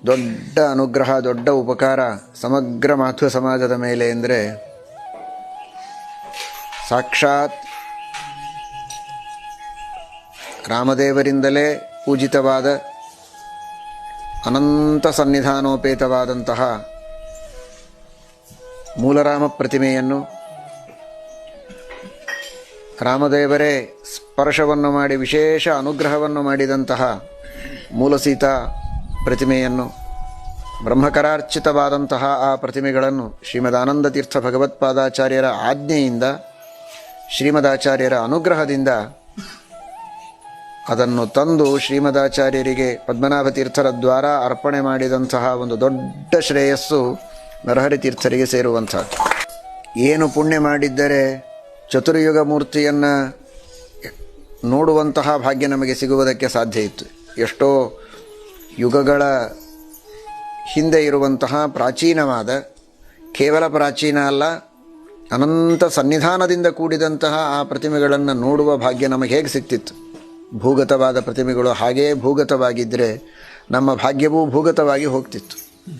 ದೊಡ್ಡ ಅನುಗ್ರಹ, ದೊಡ್ಡ ಉಪಕಾರ ಸಮಗ್ರ ಮಾಧ್ವ ಸಮಾಜದ ಮೇಲೆ ಅಂದರೆ ಸಾಕ್ಷಾತ್ ರಾಮದೇವರಿಂದಲೇ ಪೂಜಿತವಾದ ಅನಂತ ಸನ್ನಿಧಾನೋಪೇತವಾದಂತಹ ಮೂಲರಾಮ ಪ್ರತಿಮೆಯನ್ನು ರಾಮದೇವರೇ ಸ್ಪರ್ಶವನ್ನು ಮಾಡಿ ವಿಶೇಷ ಅನುಗ್ರಹವನ್ನು ಮಾಡಿದಂತಹ ಮೂಲಸೀತಾ ಪ್ರತಿಮೆಯನ್ನು, ಬ್ರಹ್ಮಕರಾರ್ಚಿತವಾದಂತಹ ಆ ಪ್ರತಿಮೆಗಳನ್ನು ಶ್ರೀಮದಾನಂದ ತೀರ್ಥ ಭಗವತ್ಪಾದಾಚಾರ್ಯರ ಆಜ್ಞೆಯಿಂದ, ಶ್ರೀಮದಾಚಾರ್ಯರ ಅನುಗ್ರಹದಿಂದ ಅದನ್ನು ತಂದು ಶ್ರೀಮದಾಚಾರ್ಯರಿಗೆ ಪದ್ಮನಾಭ ತೀರ್ಥರ ದ್ವಾರ ಅರ್ಪಣೆ ಮಾಡಿದಂತಹ ಒಂದು ದೊಡ್ಡ ಶ್ರೇಯಸ್ಸು ನರಹರಿ ತೀರ್ಥರಿಗೆ ಸೇರುವಂಥದ್ದು. ಏನು ಪುಣ್ಯ ಮಾಡಿದ್ದರೆ ಚತುರ್ಯುಗ ಮೂರ್ತಿಯನ್ನು ನೋಡುವಂತಹ ಭಾಗ್ಯ ನಮಗೆ ಸಿಗುವುದಕ್ಕೆ ಸಾಧ್ಯ ಇತ್ತು. ಎಷ್ಟೋ ಯುಗಗಳ ಹಿಂದೆ ಇರುವಂತಹ ಪ್ರಾಚೀನವಾದ, ಕೇವಲ ಪ್ರಾಚೀನ ಅಲ್ಲ, ಅನಂತ ಸನ್ನಿಧಾನದಿಂದ ಕೂಡಿದಂತಹ ಆ ಪ್ರತಿಮೆಗಳನ್ನು ನೋಡುವ ಭಾಗ್ಯ ನಮಗೆ ಹೇಗೆ ಸಿಗ್ತಿತ್ತು? ಭೂಗತವಾದ ಪ್ರತಿಮೆಗಳು ಹಾಗೇ ಭೂಗತವಾಗಿದ್ದರೆ ನಮ್ಮ ಭಾಗ್ಯವೂ ಭೂಗತವಾಗಿ ಹೋಗ್ತಿತ್ತು.